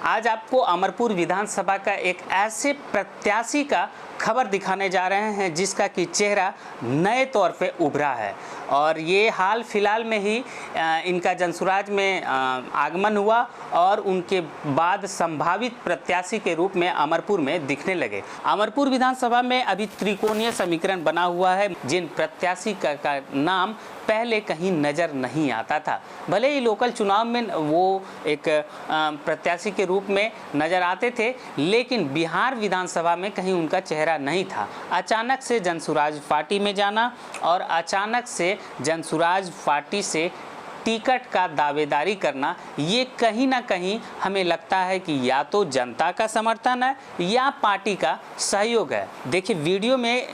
आज आपको अमरपुर विधानसभा का एक ऐसे प्रत्याशी का खबर दिखाने जा रहे हैं जिसका कि चेहरा नए तौर पे उभरा है और ये हाल फिलहाल में ही इनका जनसुराज में आगमन हुआ और उनके बाद संभावित प्रत्याशी के रूप में अमरपुर में दिखने लगे। अमरपुर विधानसभा में अभी त्रिकोणीय समीकरण बना हुआ है। जिन प्रत्याशी का नाम पहले कहीं नज़र नहीं आता था, भले ही लोकल चुनाव में वो एक प्रत्याशी के रूप में नज़र आते थे, लेकिन बिहार विधानसभा में कहीं उनका चेहरा नहीं था। अचानक से जनसुराज पार्टी में जाना और अचानक से जनसुराज पार्टी से टिकट का दावेदारी करना, ये कहीं ना कहीं हमें लगता है कि या तो जनता का समर्थन है या पार्टी का सहयोग है। देखिए वीडियो में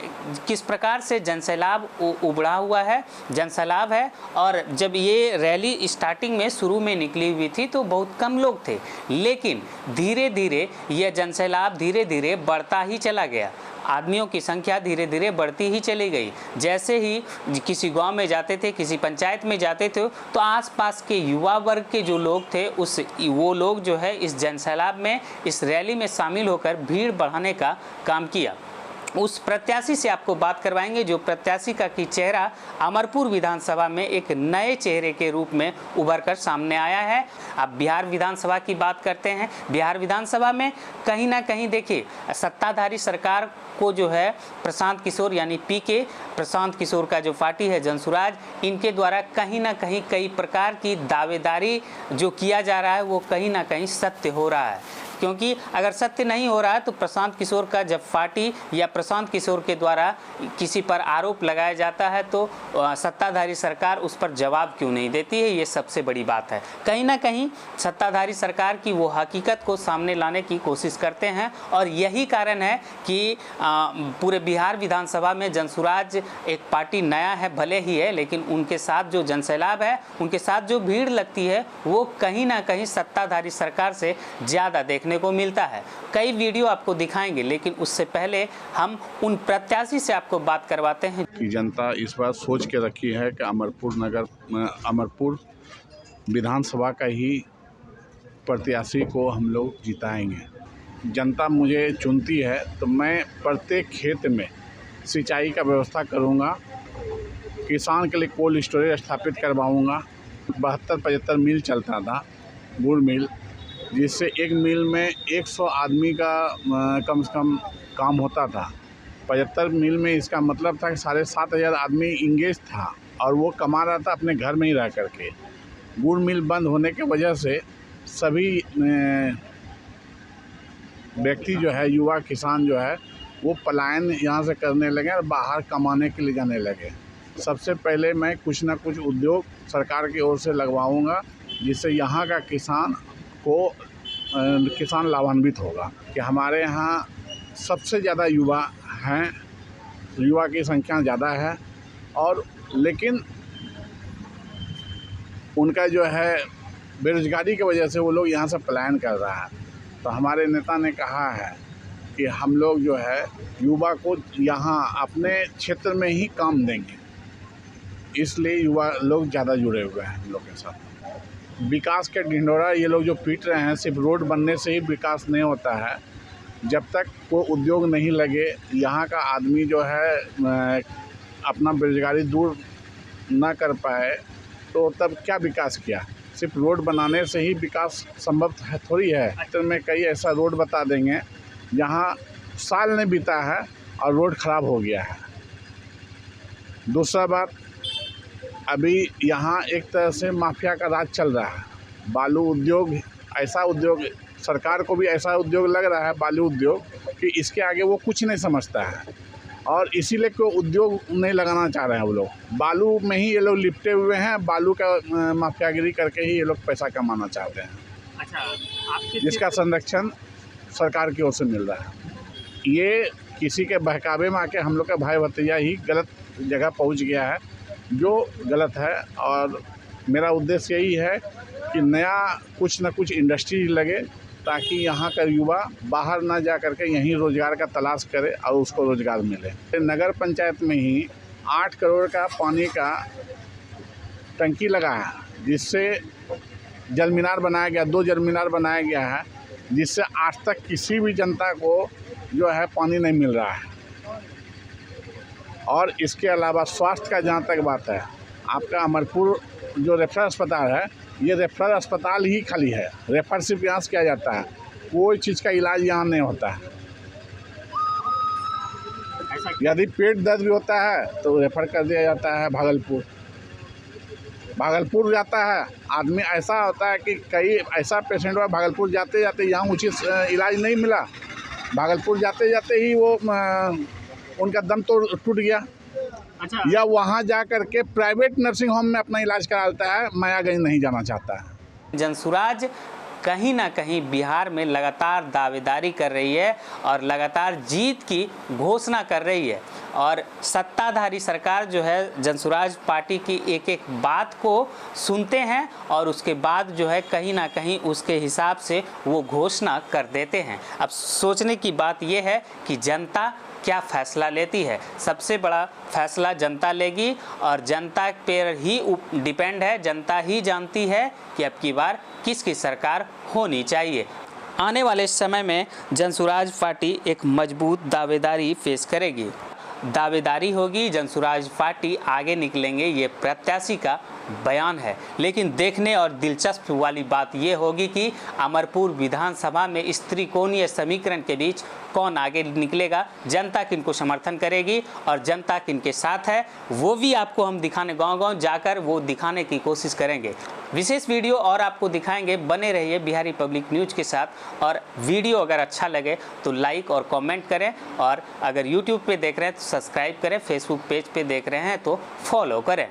किस प्रकार से जनसैलाब उभरा हुआ है, जनसैलाब है। और जब ये रैली स्टार्टिंग में शुरू में निकली हुई थी तो बहुत कम लोग थे, लेकिन धीरे धीरे यह जनसैलाब धीरे धीरे बढ़ता ही चला गया। आदमियों की संख्या धीरे धीरे बढ़ती ही चली गई। जैसे ही किसी गांव में जाते थे, किसी पंचायत में जाते थे, तो आसपास के युवा वर्ग के जो लोग थे वो लोग जो है इस जनसैलाब में, इस रैली में शामिल होकर भीड़ बढ़ाने का काम किया। उस प्रत्याशी से आपको बात करवाएंगे जो प्रत्याशी का कि चेहरा अमरपुर विधानसभा में एक नए चेहरे के रूप में उभर कर सामने आया है। अब बिहार विधानसभा की बात करते हैं। बिहार विधानसभा में कहीं ना कहीं देखिए सत्ताधारी सरकार को जो है प्रशांत किशोर यानी पीके प्रशांत किशोर का जो पार्टी है जनसुराज, इनके द्वारा कहीं ना कहीं कई प्रकार की दावेदारी जो किया जा रहा है वो कहीं ना कहीं सत्य हो रहा है। क्योंकि अगर सत्य नहीं हो रहा है तो प्रशांत किशोर का जब पार्टी या प्रशांत किशोर के द्वारा किसी पर आरोप लगाया जाता है तो सत्ताधारी सरकार उस पर जवाब क्यों नहीं देती है, ये सबसे बड़ी बात है। कहीं ना कहीं सत्ताधारी सरकार की वो हकीकत को सामने लाने की कोशिश करते हैं और यही कारण है कि पूरे बिहार विधानसभा में जनसुराज एक पार्टी नया है भले ही है, लेकिन उनके साथ जो जनसैलाब है, उनके साथ जो भीड़ लगती है वो कहीं ना कहीं सत्ताधारी सरकार से ज़्यादा देखने को मिलता है। कई वीडियो आपको दिखाएंगे, लेकिन उससे पहले हम उन प्रत्याशी से आपको बात करवाते हैं कि जनता इस बार सोच के रखी है कि अमरपुर विधानसभा का ही प्रत्याशी को हम लोग जिताएंगे। जनता मुझे चुनती है तो मैं प्रत्येक खेत में सिंचाई का व्यवस्था करूंगा, किसान के लिए कोल्ड स्टोरेज स्थापित करवाऊंगा। 72-75 मिल चलता था, गुड़ मिल, जिससे एक मिल में 100 आदमी का कम से कम काम होता था। 75 मिल में इसका मतलब था कि 7,500 आदमी इंगेज था और वो कमा रहा था अपने घर में ही रह करके। गुड़ मिल बंद होने के वजह से सभी व्यक्ति जो है, युवा किसान जो है, वो पलायन यहाँ से करने लगे और बाहर कमाने के लिए जाने लगे। सबसे पहले मैं कुछ ना कुछ उद्योग सरकार की ओर से लगवाऊंगा जिससे यहाँ का किसान लाभान्वित होगा। कि हमारे यहाँ सबसे ज़्यादा युवा हैं, युवा की संख्या ज़्यादा है और लेकिन उनका जो है बेरोजगारी की वजह से वो लोग यहाँ से पलायन कर रहा है। तो हमारे नेता ने कहा है कि हम लोग जो है युवा को यहाँ अपने क्षेत्र में ही काम देंगे, इसलिए युवा लोग ज़्यादा जुड़े हुए हैं हम लोग के साथ। विकास के ढिंढोरा ये लोग जो पीट रहे हैं, सिर्फ रोड बनने से ही विकास नहीं होता है। जब तक कोई उद्योग नहीं लगे, यहाँ का आदमी जो है अपना बेरोजगारी दूर ना कर पाए तो तब क्या विकास किया। सिर्फ रोड बनाने से ही विकास संभव है थोड़ी है। एक्टर में कई ऐसा रोड बता देंगे जहाँ साल नहीं बीता है और रोड ख़राब हो गया है। दूसरा बात, अभी यहाँ एक तरह से माफिया का राज चल रहा है। बालू उद्योग ऐसा उद्योग, सरकार को भी ऐसा उद्योग लग रहा है बालू उद्योग कि इसके आगे वो कुछ नहीं समझता है और इसीलिए कोई उद्योग नहीं लगाना चाह रहे हैं। वो लोग बालू में ही ये लोग लिपटे हुए हैं, बालू का माफियागिरी करके ही ये लोग पैसा कमाना चाहते हैं। अच्छा, जिसका संरक्षण सरकार की ओर से मिल रहा है। ये किसी के बहकावे में आके हम लोग का भाई भतीजा ही गलत जगह पहुँच गया है, जो गलत है। और मेरा उद्देश्य यही है कि नया कुछ न कुछ इंडस्ट्री लगे ताकि यहाँ का युवा बाहर ना जा करके यहीं रोज़गार का तलाश करे और उसको रोज़गार मिले। नगर पंचायत में ही 8 करोड़ का पानी का टंकी लगा है, जिससे जल मीनार बनाया गया, 2 जल मीनार बनाया गया है। जिससे आज तक किसी भी जनता को जो है पानी नहीं मिल रहा है। और इसके अलावा स्वास्थ्य का जहाँ तक बात है, आपका अमरपुर जो रेफरल अस्पताल है, ये रेफरल अस्पताल ही खाली है। रेफर सिर्फ यहाँ से किया जाता है, कोई चीज़ का इलाज यहाँ नहीं होता है। यदि पेट दर्द भी होता है तो रेफर कर दिया जाता है भागलपुर। भागलपुर जाता है आदमी, ऐसा होता है कि कई ऐसा पेशेंट हुआ भागलपुर जाते जाते यहाँ उचित इलाज नहीं मिला, भागलपुर जाते जाते ही वो उनका दम तो टूट गया। अच्छा, या वहाँ जा कर के प्राइवेट नर्सिंग होम में अपना इलाज कराता है, मायागंज नहीं जाना चाहता है। जनसुराज कहीं ना कहीं बिहार में लगातार दावेदारी कर रही है और लगातार जीत की घोषणा कर रही है, और सत्ताधारी सरकार जो है जनसुराज पार्टी की एक एक बात को सुनते हैं और उसके बाद जो है कहीं ना कहीं उसके हिसाब से वो घोषणा कर देते हैं। अब सोचने की बात ये है कि जनता क्या फैसला लेती है। सबसे बड़ा फैसला जनता लेगी और जनता पर ही डिपेंड है। जनता ही जानती है कि अब की बार किसकी सरकार होनी चाहिए। आने वाले समय में जनसुराज पार्टी एक मजबूत दावेदारी पेश करेगी। दावेदारी होगी, जनसुराज पार्टी आगे निकलेंगे, ये प्रत्याशी का बयान है। लेकिन देखने और दिलचस्प वाली बात ये होगी कि अमरपुर विधानसभा में इस त्रिकोणीय समीकरण के बीच कौन आगे निकलेगा, जनता किनको समर्थन करेगी और जनता किनके साथ है, वो भी आपको हम दिखाने गांव-गांव जाकर वो दिखाने की कोशिश करेंगे। विशेष वीडियो और आपको दिखाएंगे, बने रहिए बिहारी पब्लिक न्यूज़ के साथ। और वीडियो अगर अच्छा लगे तो लाइक और कमेंट करें, और अगर यूट्यूब पे देख रहे हैं तो सब्सक्राइब करें, फेसबुक पेज पे देख रहे हैं तो फॉलो करें।